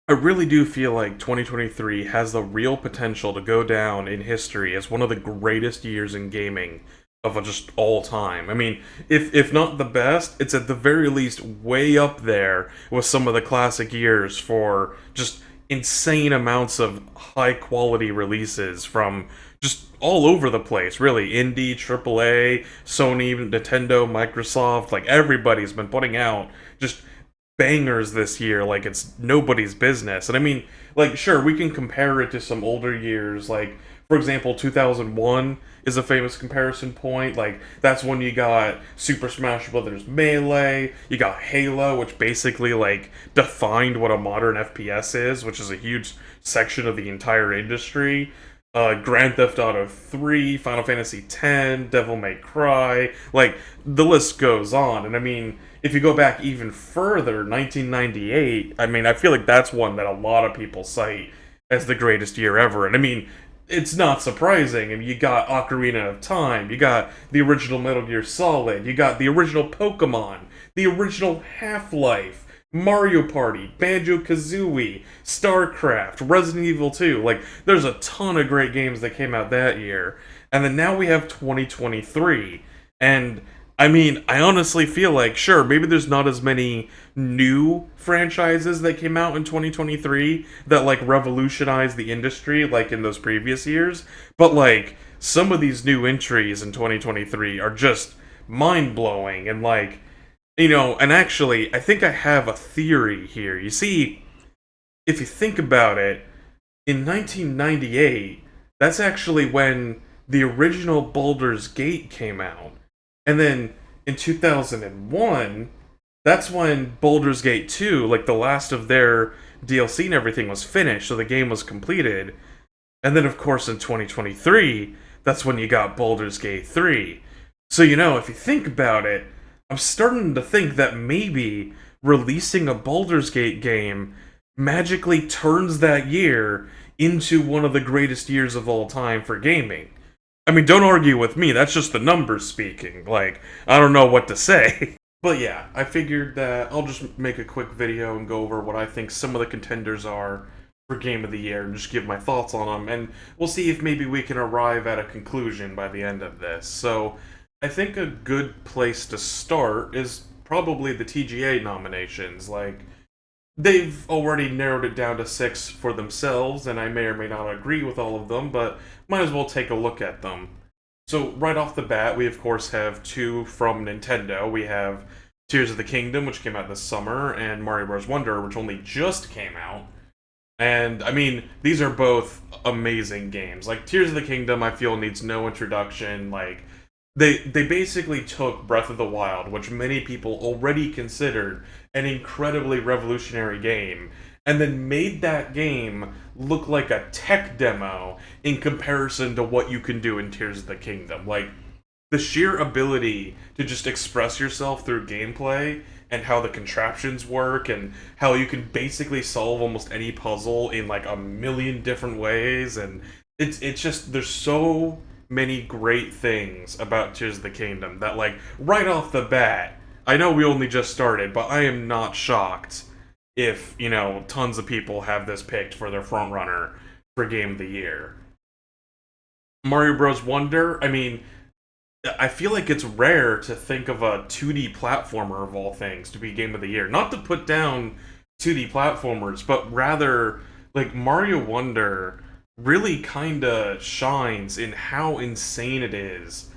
I really do feel like 2023 has the real potential to go down in history as one of the greatest years in gaming of just all time. I mean, if not the best, it's at the very least way up there with some of the classic years for just insane amounts of high quality releases from just all over the place, really. Indie, AAA, Sony, Nintendo, Microsoft, like everybody's been putting out just bangers this year like it's nobody's business. And I mean, like, sure, we can compare it to some older years. Like, for example, 2001 is a famous comparison point. Like, that's when you got Super Smash Bros. Melee, you got Halo, which basically, like, defined what a modern FPS is, which is a huge section of the entire industry. Grand Theft Auto 3, Final Fantasy X, Devil May Cry, like, the list goes on. And I mean, if you go back even further, 1998, I mean, I feel like that's one that a lot of people cite as the greatest year ever. And I mean, it's not surprising. I mean, you got Ocarina of Time, you got the original Metal Gear Solid, you got the original Pokemon, the original Half-Life, Mario Party, Banjo-Kazooie, StarCraft, Resident Evil 2. Like, there's a ton of great games that came out that year. And then now we have 2023. And I mean, I honestly feel like, sure, maybe there's not as many new franchises that came out in 2023 that, like, revolutionized the industry like in those previous years. But, like, some of these new entries in 2023 are just mind blowing. And, like, and actually, I think I have a theory here. You see, if you think about it, in 1998, that's actually when the original Boulders Gate came out. And then in 2001, that's when Boulders Gate 2, like the last of their DLC and everything, was finished, so the game was completed. And then, of course, in 2023, that's when you got Boulders Gate 3. So, if you think about it, I'm starting to think that maybe releasing a Baldur's Gate game magically turns that year into one of the greatest years of all time for gaming. I mean, don't argue with me, that's just the numbers speaking. Like, I don't know what to say. But yeah, I figured that I'll just make a quick video and go over what I think some of the contenders are for Game of the Year and just give my thoughts on them, and we'll see if maybe we can arrive at a conclusion by the end of this. So, I think a good place to start is probably the TGA nominations. Like, they've already narrowed it down to 6 for themselves, and I may or may not agree with all of them, but might as well take a look at them. So, right off the bat, we of course have 2 from Nintendo. We have Tears of the Kingdom, which came out this summer, and Mario Bros. Wonder, which only just came out. And, I mean, these are both amazing games. Like, Tears of the Kingdom, I feel, needs no introduction. Like, they basically took Breath of the Wild, which many people already considered an incredibly revolutionary game, and then made that game look like a tech demo in comparison to what you can do in Tears of the Kingdom. Like, the sheer ability to just express yourself through gameplay and how the contraptions work and how you can basically solve almost any puzzle in like a million different ways, and it's just, there's so many great things about Tears of the Kingdom that, like, right off the bat, I know we only just started, but I am not shocked if, tons of people have this picked for their frontrunner for Game of the Year. Mario Bros. Wonder, I mean, I feel like it's rare to think of a 2D platformer of all things to be Game of the Year. Not to put down 2D platformers, but rather, like, Mario Wonder really kind of shines in how insane it is,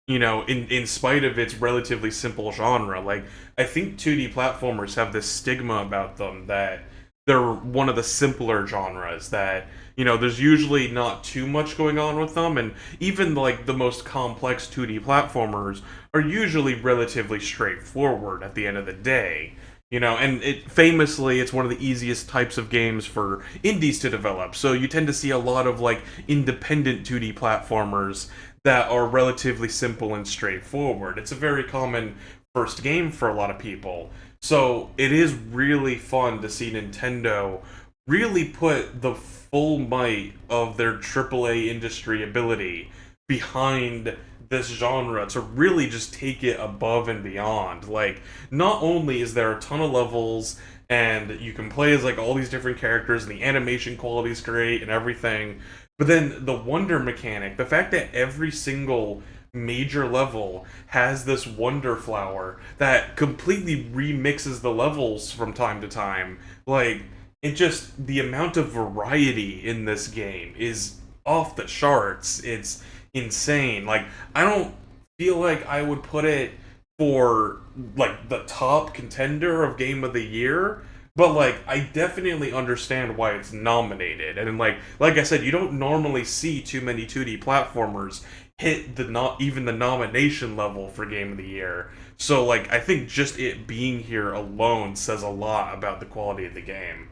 in spite of its relatively simple genre. Like, I think 2D platformers have this stigma about them that they're one of the simpler genres, that, there's usually not too much going on with them, and even, like, the most complex 2D platformers are usually relatively straightforward at the end of the day. And it's one of the easiest types of games for indies to develop. So you tend to see a lot of, like, independent 2D platformers that are relatively simple and straightforward. It's a very common first game for a lot of people. So it is really fun to see Nintendo really put the full might of their AAA industry ability behind this genre to really just take it above and beyond. Like, not only is there a ton of levels and you can play as like all these different characters, and the animation quality is great and everything. But then the wonder mechanic, the fact that every single major level has this wonder flower that completely remixes the levels from time to time. Like, it just, the amount of variety in this game is off the charts. It's insane. Like, I don't feel like I would put it for like the top contender of game of the year, but like I definitely understand why it's nominated. And like I said, you don't normally see too many 2D platformers hit the not even the nomination level for game of the year. So like I think just it being here alone says a lot about the quality of the game.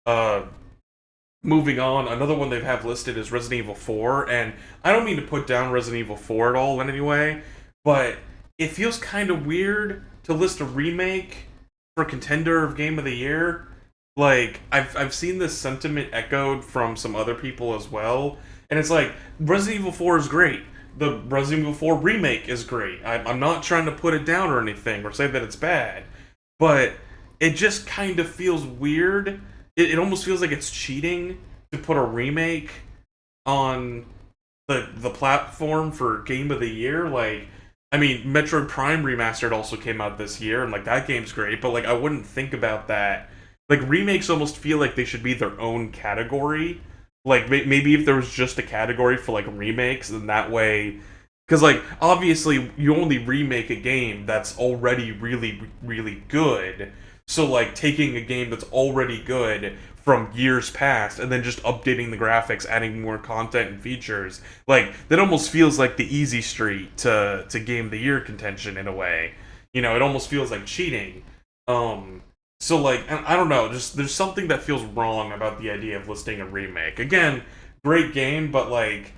Uh Moving on, another one they have listed is Resident Evil 4, and I don't mean to put down Resident Evil 4 at all in any way, but it feels kind of weird to list a remake for contender of Game of the Year. Like, I've seen this sentiment echoed from some other people as well, and it's like, Resident Evil 4 is great. The Resident Evil 4 remake is great. I'm not trying to put it down or anything, or say that it's bad, but it just kind of feels weird. It almost feels like it's cheating to put a remake on the platform for Game of the Year. Like, I mean, Metroid Prime Remastered also came out this year, and like that game's great, but like I wouldn't think about that. Like, remakes almost feel like they should be their own category. Like, maybe if there was just a category for like remakes, then that way, because like obviously you only remake a game that's already really really good. So like taking a game that's already good from years past and then just updating the graphics, adding more content and features, like that almost feels like the easy street to game of the year contention in a way. You know, it almost feels like cheating. So like I don't know, just there's something that feels wrong about the idea of listing a remake. Again, great game, but like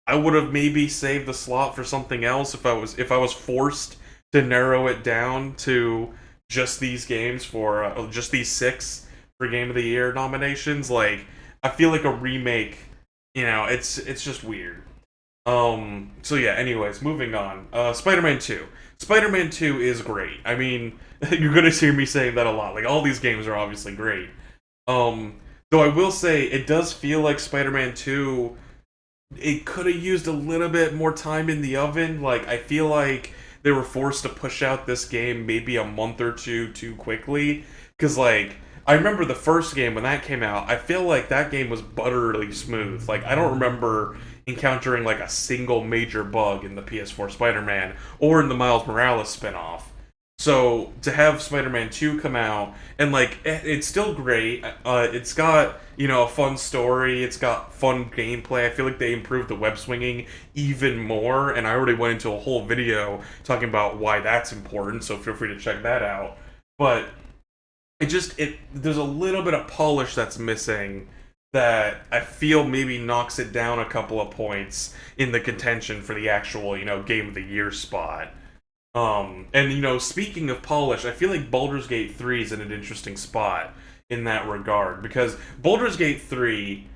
I would have maybe saved the slot for something else if I was forced to narrow it down to just these games for just these six for Game of the Year nominations. Like, I feel like a remake, you know, it's just weird. So yeah. Anyways, moving on. Spider-Man 2. Spider-Man 2 is great. I mean, you're gonna hear me saying that a lot. Like, all these games are obviously great. Though I will say it does feel like Spider-Man 2. It could have used a little bit more time in the oven. Like, I feel like they were forced to push out this game maybe a month or two too quickly. Because, like, I remember the first game when that came out, I feel like that game was buttery smooth. Like, I don't remember encountering, like, a single major bug in the PS4 Spider-Man or in the Miles Morales spinoff. So to have Spider-Man 2 come out and like it's still great. It's got, you know, a fun story. It's got fun gameplay. I feel like they improved the web swinging even more, and I already went into a whole video talking about why that's important. So feel free to check that out. But it there's a little bit of polish that's missing that I feel maybe knocks it down a couple of points in the contention for the actual, you know, Game of the Year spot. And you know, speaking of polish, I feel like Boulders Gate 3 is in an interesting spot in that regard because Boulders Gate 3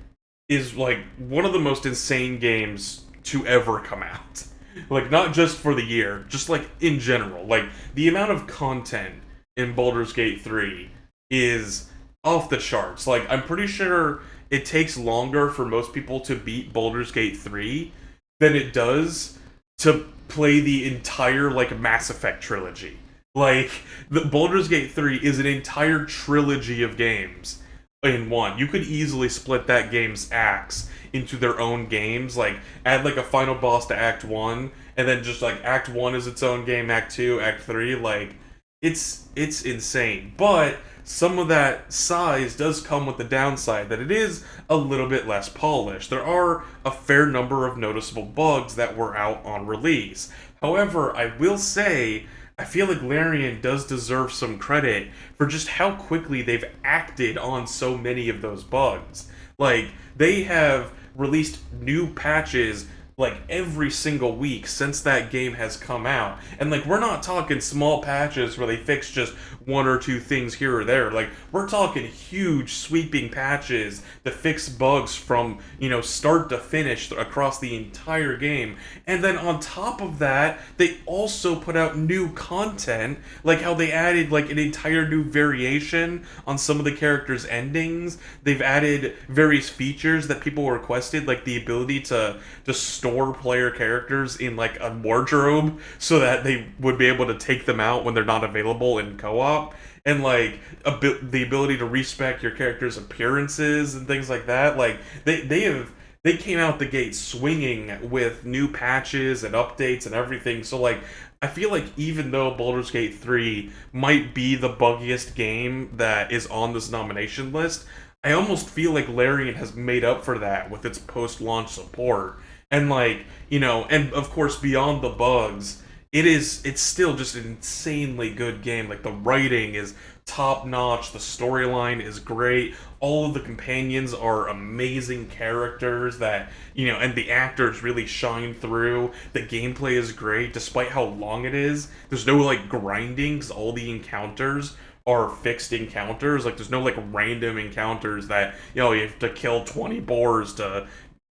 is like one of the most insane games to ever come out. Like, not just for the year, just like in general. Like, the amount of content in Boulders Gate 3 is off the charts. Like, I'm pretty sure it takes longer for most people to beat Boulders Gate 3 than it does to play the entire like Mass Effect trilogy. Like, the Baldur's Gate 3 is an entire trilogy of games in one. You could easily split that game's acts into their own games, like add like a final boss to Act 1 and then just like Act 1 is its own game, Act 2, Act 3, like it's insane. But some of that size does come with the downside that it is a little bit less polished. There are a fair number of noticeable bugs that were out on release. However, I will say, I feel like Larian does deserve some credit for just how quickly they've acted on so many of those bugs. Like, they have released new patches like every single week since that game has come out. And like we're not talking small patches where they fix just one or two things here or there. Like we're talking huge sweeping patches to fix bugs from, start to finish across the entire game. And then on top of that, they also put out new content, like how they added like an entire new variation on some of the characters' endings. They've added various features that people requested, like the ability to store player characters in like a wardrobe so that they would be able to take them out when they're not available in co-op, and like the ability to respec your character's appearances and things like that. Like they came out the gate swinging with new patches and updates and everything. So like I feel like even though Boulders Gate 3 might be the buggiest game that is on this nomination list, I almost feel like Larian has made up for that with its post-launch support. And like, and of course beyond the bugs, it's still just an insanely good game. Like the writing is top notch, the storyline is great, all of the companions are amazing characters that, and the actors really shine through. The gameplay is great despite how long it is. There's no like grinding cuz all the encounters are fixed encounters. Like there's no like random encounters that, you have to kill 20 boars to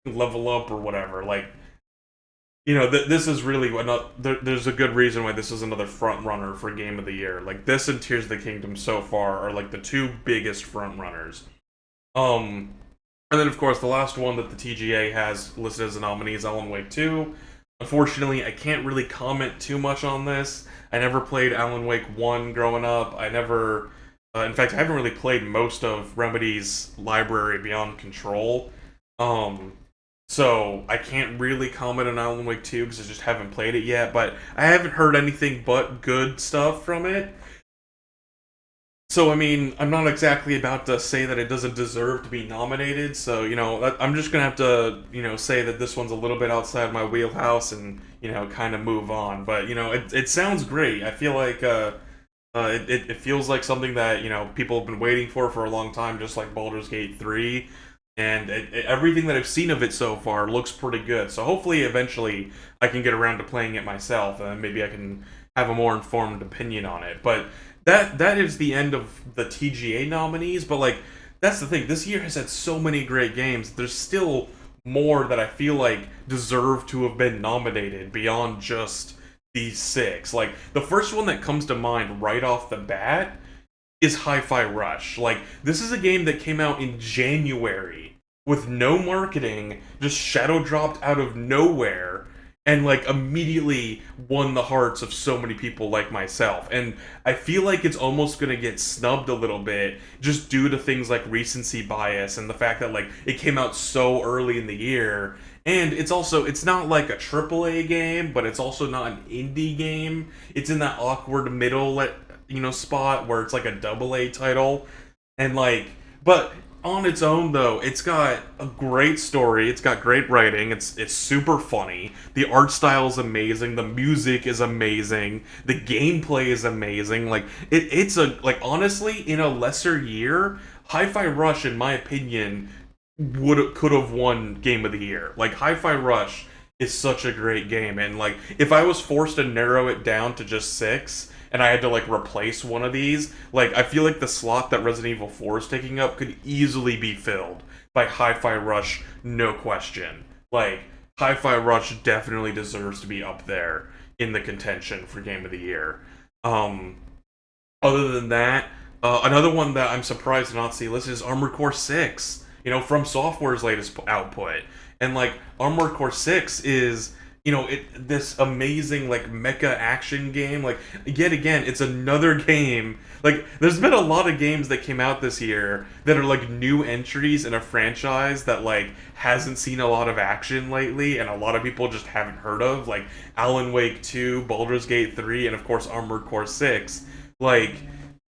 level up or whatever. Like, this is really there's a good reason why this is another front runner for Game of the Year. Like this and Tears of the Kingdom so far are like the two biggest front runners. And then of course the last one that the TGA has listed as a nominee is Alan Wake 2. Unfortunately, I can't really comment too much on this. I never played Alan Wake 1 growing up. I never, in fact, I haven't really played most of Remedy's library beyond Control. So I can't really comment on Alan Wake 2 because I just haven't played it yet, but I haven't heard anything but good stuff from it. So, I mean, I'm not exactly about to say that it doesn't deserve to be nominated, so, I'm just gonna have to, say that this one's a little bit outside my wheelhouse and, kind of move on. But, it sounds great. I feel like, it feels like something that, people have been waiting for a long time, just like Baldur's Gate 3. And everything that I've seen of it so far looks pretty good. So hopefully, eventually, I can get around to playing it myself, and maybe I can have a more informed opinion on it. But that is the end of the TGA nominees. But like, that's the thing. This year has had so many great games. There's still more that I feel like deserve to have been nominated beyond just these six. Like the first one that comes to mind right off the bat is HiFi Rush. Like, this is a game that came out in January with no marketing, just shadow dropped out of nowhere, and like immediately won the hearts of so many people like myself. And I feel like it's almost gonna get snubbed a little bit just due to things like recency bias and the fact that like it came out so early in the year. And it's not like a AAA game, but it's also not an indie game. It's in that awkward middle spot where it's like a AA title. And like, but on its own though, it's got a great story, it's got great writing, it's super funny, the art style is amazing, the music is amazing, the gameplay is amazing. Like it's a, like, honestly, in a lesser year, HiFi Rush in my opinion could have won Game of the Year. Like HiFi Rush is such a great game, and like if I was forced to narrow it down to just six and I had to like replace one of these, like I feel like the slot that Resident Evil 4 is taking up could easily be filled by HiFi Rush, no question. Like HiFi Rush definitely deserves to be up there in the contention for Game of the Year. Other than that, another one that I'm surprised to not see listed is Armored Core 6. From Software's latest output. And like Armored Core 6 is, this amazing like mecha action game. Like yet again, it's another game. Like there's been a lot of games that came out this year that are like new entries in a franchise that like hasn't seen a lot of action lately, and a lot of people just haven't heard of, like Alan Wake 2, Baldur's Gate 3, and of course Armored Core 6. Like,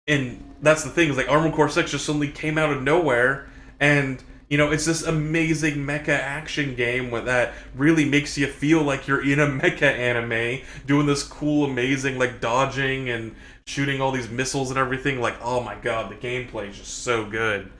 and that's the thing, is like Armored Core 6 just suddenly came out of nowhere, and it's this amazing mecha action game that really makes you feel like you're in a mecha anime, doing this cool, amazing, like, dodging and shooting all these missiles and everything. Like, oh my god, the gameplay is just so good.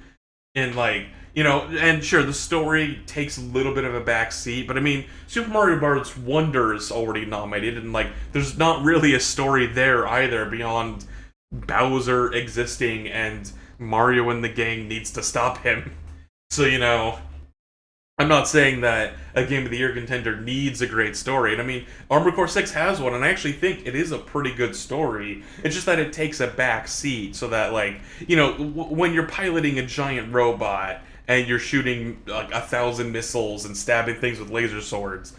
And like, and sure, the story takes a little bit of a back seat, but I mean, Super Mario Bros. Wonder is already nominated, and like, there's not really a story there either beyond Bowser existing and Mario and the gang needs to stop him. So, I'm not saying that a Game of the Year contender needs a great story. And I mean, Armored Core 6 has one, and I actually think it is a pretty good story. It's just that it takes a back seat so that, like, when you're piloting a giant robot and you're shooting like 1,000 missiles and stabbing things with laser swords,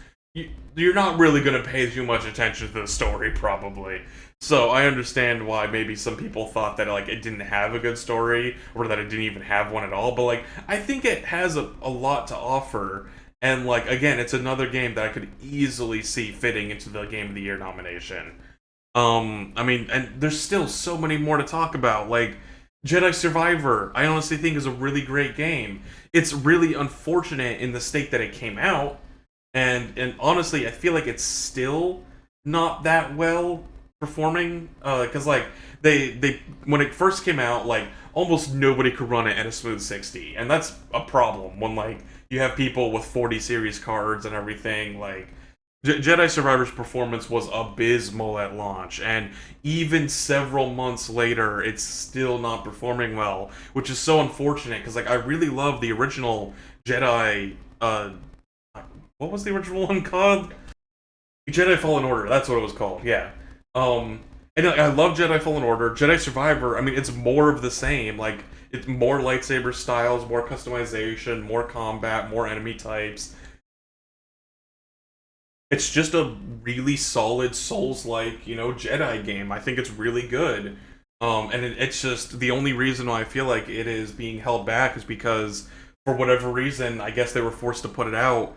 you're not really going to pay too much attention to the story, probably. So I understand why maybe some people thought that like it didn't have a good story or that it didn't even have one at all. But like I think it has a lot to offer. And like again, it's another game that I could easily see fitting into the Game of the Year nomination. I mean, and there's still so many more to talk about. Like Jedi Survivor, I honestly think is a really great game. It's really unfortunate in the state that it came out, and honestly, I feel like it's still not that well performing. Because like they when it first came out, like almost nobody could run it at a smooth 60, and that's a problem when like you have people with 40 series cards and everything. Like Jedi Survivor's performance was abysmal at launch, and even several months later, it's still not performing well, which is so unfortunate because like I really love the original Jedi. What was the original one called? Jedi Fallen Order. That's what it was called. Yeah. And like, I love Jedi Fallen Order. Jedi Survivor. I mean, it's more of the same. Like it's more lightsaber styles, more customization, more combat, more enemy types. It's just a really solid Souls-like, Jedi game. I think it's really good. And it's just the only reason why I feel like it is being held back is because, for whatever reason, I guess they were forced to put it out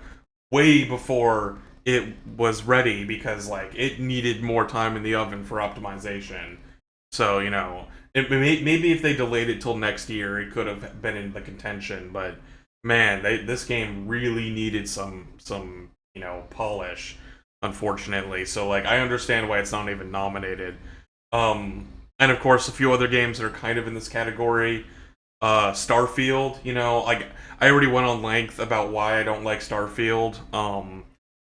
way before it was ready because, like, it needed more time in the oven for optimization. So, maybe if they delayed it till next year, it could have been in the contention. But man, this game really needed some polish, unfortunately. So like I understand why it's not even nominated. And of course a few other games that are kind of in this category. Starfield, like I already went on length about why I don't like Starfield.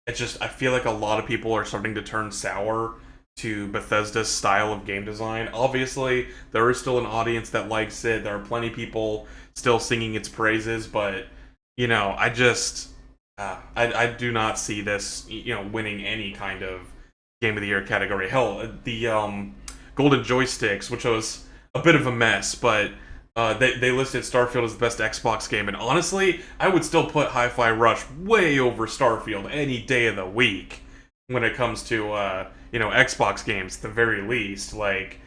It's just I feel like a lot of people are starting to turn sour to Bethesda's style of game design. Obviously, there is still an audience that likes it. There are plenty of people still singing its praises, but I just I do not see this, winning any kind of Game of the Year category. Hell, the Golden Joysticks, which was a bit of a mess, but they listed Starfield as the best Xbox game, and honestly, I would still put HiFi Rush way over Starfield any day of the week when it comes to Xbox games, at the very least. Like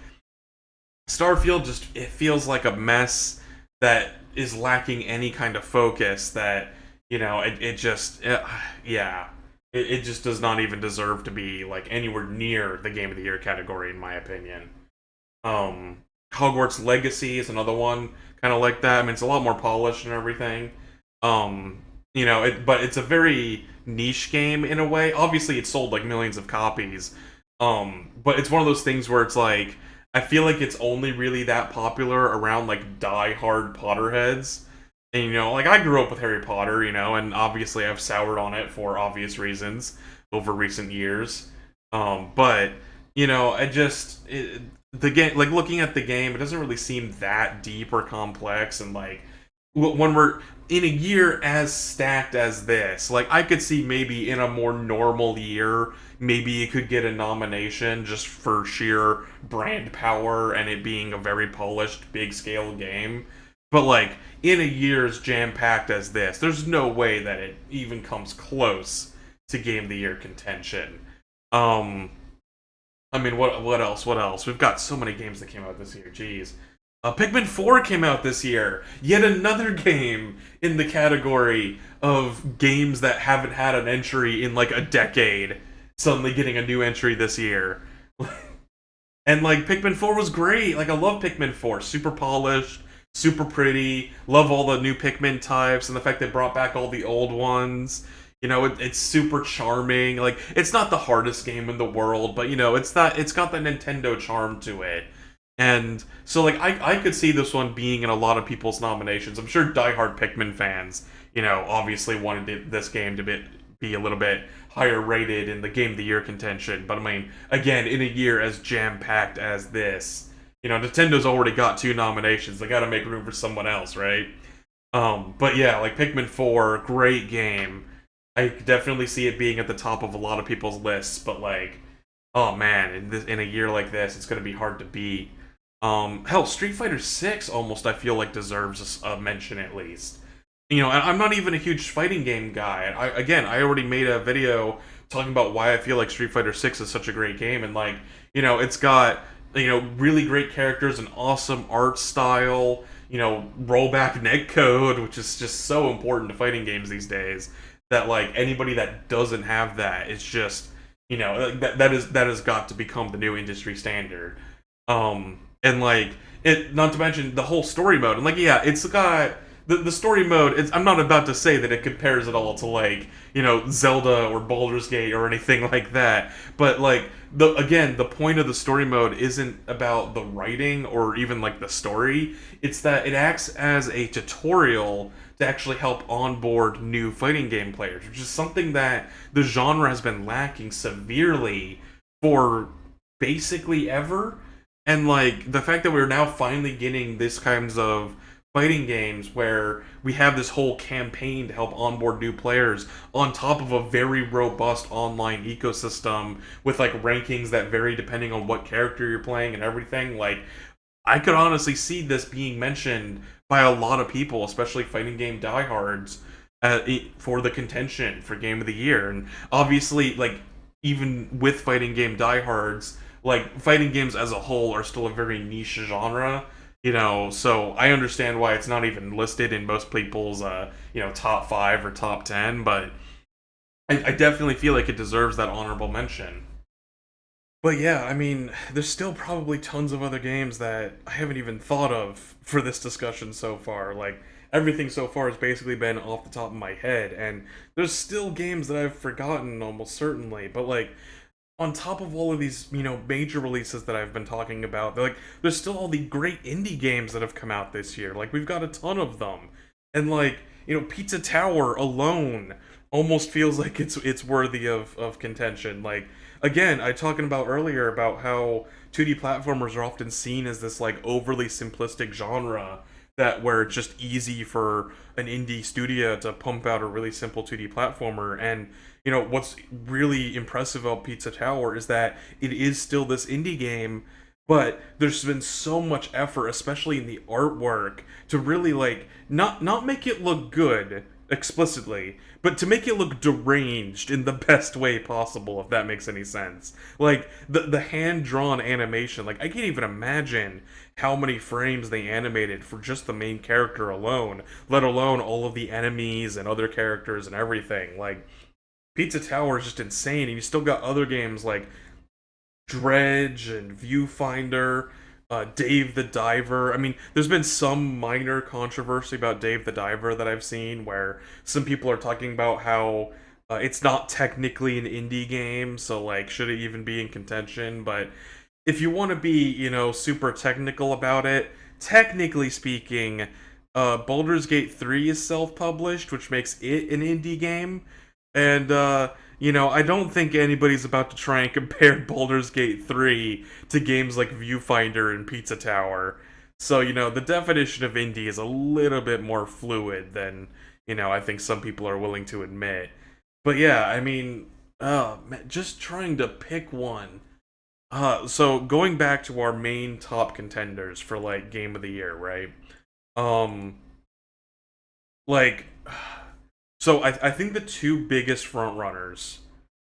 Starfield just it feels like a mess that is lacking any kind of focus that it just yeah it just does not even deserve to be like anywhere near the Game of the Year category in my opinion. Hogwarts Legacy is another one kind of like that. I mean, it's a lot more polished and everything. But it's a very niche game in a way. Obviously, it sold like millions of copies. But it's one of those things where it's like I feel like it's only really that popular around like die-hard Potterheads. And like I grew up with Harry Potter, and obviously I've soured on it for obvious reasons over recent years. But the game, like looking at the game, it doesn't really seem that deep or complex. And like when we're in a year as stacked as this, like I could see maybe in a more normal year, maybe it could get a nomination just for sheer brand power and it being a very polished, big scale game. But like in a year as jam packed as this, there's no way that it even comes close to Game of the Year contention. Um, I mean, what else? What else? We've got so many games that came out this year. Jeez. Pikmin 4 came out this year. Yet another game in the category of games that haven't had an entry in like a decade, suddenly getting a new entry this year. And like Pikmin 4 was great. Like I love Pikmin 4. Super polished, super pretty. Love all the new Pikmin types and the fact they brought back all the old ones. It's super charming. Like it's not the hardest game in the world, but it's got that Nintendo charm to it. And so, like, I could see this one being in a lot of people's nominations. I'm sure diehard Pikmin fans, obviously wanted this game to be a little bit higher rated in the Game of the Year contention. But I mean, again, in a year as jam packed as this, Nintendo's already got 2 nominations. They got to make room for someone else, right? But yeah, like Pikmin 4, great game. I definitely see it being at the top of a lot of people's lists. But like, oh man, in a year like this, it's gonna be hard to beat. Hell, Street Fighter 6 almost I feel like deserves a mention at least. I'm not even a huge fighting game guy. I already made a video talking about why I feel like Street Fighter 6 is such a great game, and like, it's got really great characters, an awesome art style, rollback netcode, which is just so important to fighting games these days. That like anybody that doesn't have that is just that has got to become the new industry standard. And like it, not to mention the whole story mode, and like yeah, it's got the story mode. I'm not about to say that it compares at all to like Zelda or Boulders Gate or anything like that, but like the point of the story mode isn't about the writing or even like the story. It's that it acts as a tutorial to actually help onboard new fighting game players, which is something that the genre has been lacking severely for basically ever. And like the fact that we're now finally getting this kinds of fighting games where we have this whole campaign to help onboard new players on top of a very robust online ecosystem with like rankings that vary depending on what character you're playing and everything, like I could honestly see this being mentioned by a lot of people, especially fighting game diehards, for the contention for Game of the Year. And obviously, like even with fighting game diehards, like fighting games as a whole are still a very niche genre. So I understand why it's not even listed in most people's top 5 or top 10, but I definitely feel like it deserves that honorable mention. But yeah, I mean, there's still probably tons of other games that I haven't even thought of for this discussion so far. Like, everything so far has basically been off the top of my head, and there's still games that I've forgotten almost certainly. But like, on top of all of these, major releases that I've been talking about, like, there's still all the great indie games that have come out this year. Like, we've got a ton of them. And like, Pizza Tower alone almost feels like it's worthy of contention. Like again, I talking about earlier about how 2D platformers are often seen as this like overly simplistic genre that where it's just easy for an indie studio to pump out a really simple 2D platformer. And what's really impressive about Pizza Tower is that it is still this indie game, but there's been so much effort, especially in the artwork, to really like not make it look good explicitly, but to make it look deranged in the best way possible, if that makes any sense. Like the hand drawn animation, like I can't even imagine how many frames they animated for just the main character alone, let alone all of the enemies and other characters and everything. Like Pizza Tower is just insane, and you still got other games like Dredge and Viewfinder, Dave the Diver. I mean, there's been some minor controversy about Dave the Diver that I've seen where some people are talking about how it's not technically an indie game, so like, should it even be in contention? But if you want to be, super technical about it, technically speaking, Boulders Gate 3 is self-published, which makes it an indie game. And I don't think anybody's about to try and compare Baldur's Gate 3 to games like Viewfinder and Pizza Tower. So, the definition of indie is a little bit more fluid than, I think some people are willing to admit. But yeah, I mean, man, just trying to pick one. So going back to our main top contenders for like Game of the Year, right? Um, like So I think the two biggest front runners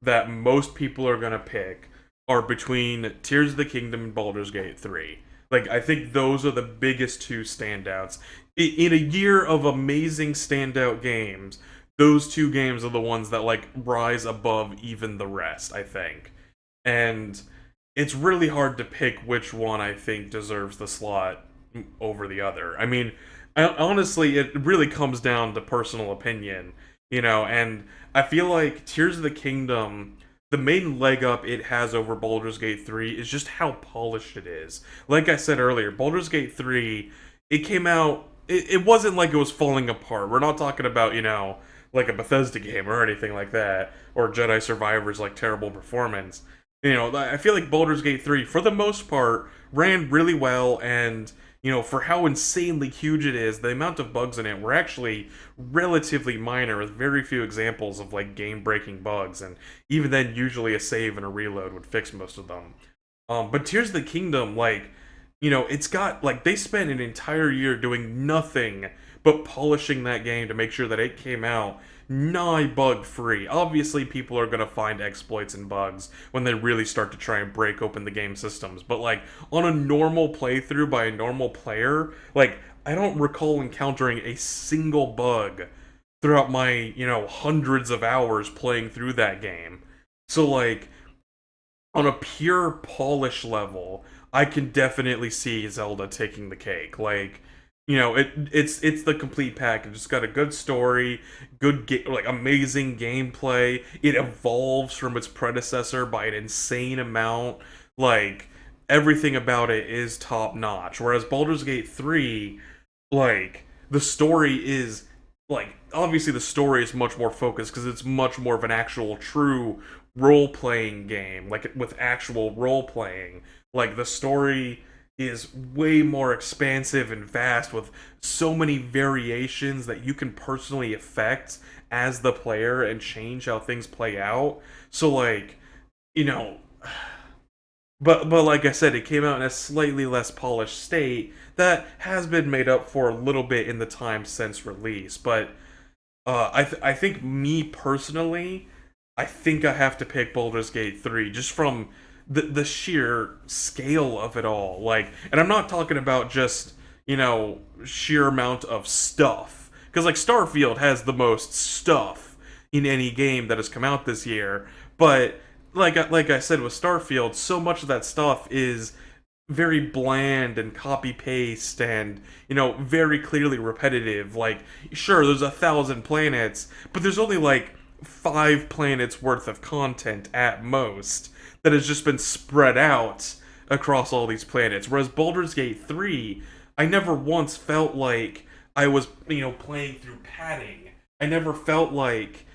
that most people are gonna pick are between Tears of the Kingdom and Baldur's Gate 3. Like I think those are the biggest two standouts. In a year of amazing standout games, those two games are the ones that like rise above even the rest, I think. And it's really hard to pick which one I think deserves the slot over the other. I mean, honestly, it really comes down to personal opinion, and I feel like Tears of the Kingdom the main leg up it has over Baldur's Gate 3 is just how polished it is. Like I said earlier, Baldur's Gate 3, it came out, it wasn't like it was falling apart. We're not talking about, like a Bethesda game or anything like that, or Jedi Survivor's like terrible performance. I feel like Baldur's Gate 3, for the most part, ran really well, and for how insanely huge it is, the amount of bugs in it were actually relatively minor, with very few examples of like game-breaking bugs, and even then, usually a save and a reload would fix most of them. But Tears of the Kingdom, like, it's got like they spent an entire year doing nothing but polishing that game to make sure that it came out nigh bug free. Obviously, people are going to find exploits and bugs when they really start to try and break open the game systems. But like on a normal playthrough by a normal player, like I don't recall encountering a single bug throughout my, hundreds of hours playing through that game. So like on a pure polish level, I can definitely see Zelda taking the cake. Like, it's the complete package. It's got a good story, like amazing gameplay. It evolves from its predecessor by an insane amount. Like everything about it is top notch. Whereas Baldur's Gate 3, like the story is like obviously the story is much more focused because it's much more of an actual true role-playing game, like with actual role-playing. Like the story is way more expansive and vast with so many variations that you can personally affect as the player and change how things play out. So like, you know, but like I said, it came out in a slightly less polished state that has been made up for a little bit in the time since release. But I think me personally, I think I have to pick Baldur's Gate 3 just from the sheer scale of it all. Like, and I'm not talking about just, sheer amount of stuff. Because, like, Starfield has the most stuff in any game that has come out this year. But, like I said with Starfield, so much of that stuff is very bland and copy-paste and, very clearly repetitive. Like, sure, there's 1,000 planets, but there's only, like, 5 planets worth of content at most that has just been spread out across all these planets. Whereas Baldur's Gate 3, I never once felt like I was, playing through padding. I never felt like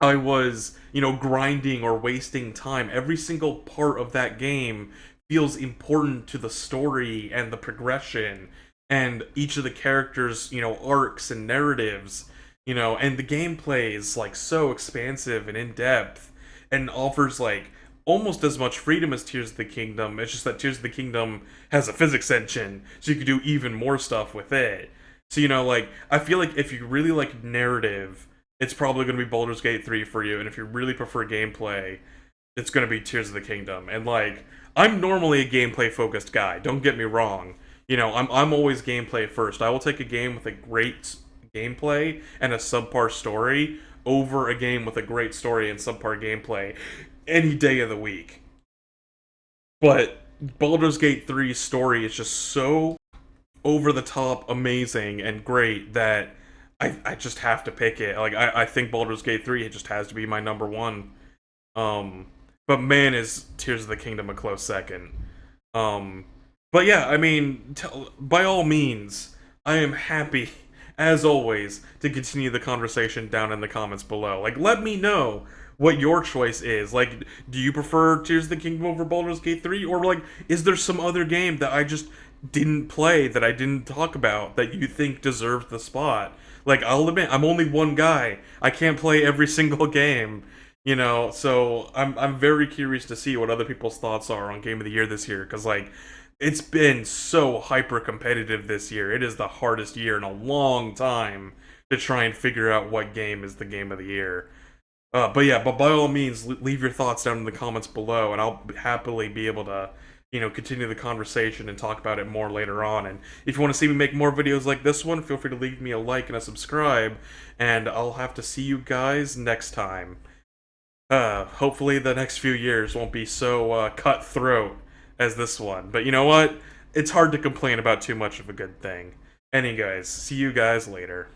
I was, grinding or wasting time. Every single part of that game feels important to the story and the progression and each of the characters', arcs and narratives, and the gameplay is like so expansive and in depth and offers like almost as much freedom as Tears of the Kingdom. It's just that Tears of the Kingdom has a physics engine, so you can do even more stuff with it. So, like, I feel like if you really like narrative, it's probably going to be Baldur's Gate 3 for you, and if you really prefer gameplay, it's going to be Tears of the Kingdom. And, like, I'm normally a gameplay-focused guy, don't get me wrong. I'm always gameplay first. I will take a game with a great gameplay and a subpar story over a game with a great story and subpar gameplay any day of the week. But Baldur's Gate 3's story is just so over the top amazing and great that I just have to pick it. Like I think Baldur's Gate 3 just has to be my number one. But man, is Tears of the Kingdom a close second. But yeah, I mean, by all means, I am happy as always to continue the conversation down in the comments below. Like, let me know what your choice is. Like, do you prefer Tears of the Kingdom over Baldur's Gate 3? Or, like, is there some other game that I just didn't play, that I didn't talk about, that you think deserves the spot? Like, I'll admit, I'm only one guy. I can't play every single game, So I'm very curious to see what other people's thoughts are on Game of the Year this year. Because, like, it's been so hyper-competitive this year. It is the hardest year in a long time to try and figure out what game is the Game of the Year. But by all means, leave your thoughts down in the comments below, and I'll happily be able to, continue the conversation and talk about it more later on. And if you want to see me make more videos like this one, feel free to leave me a like and a subscribe, and I'll have to see you guys next time. Hopefully the next few years won't be so cutthroat as this one. But you know what? It's hard to complain about too much of a good thing. Anyways, see you guys later.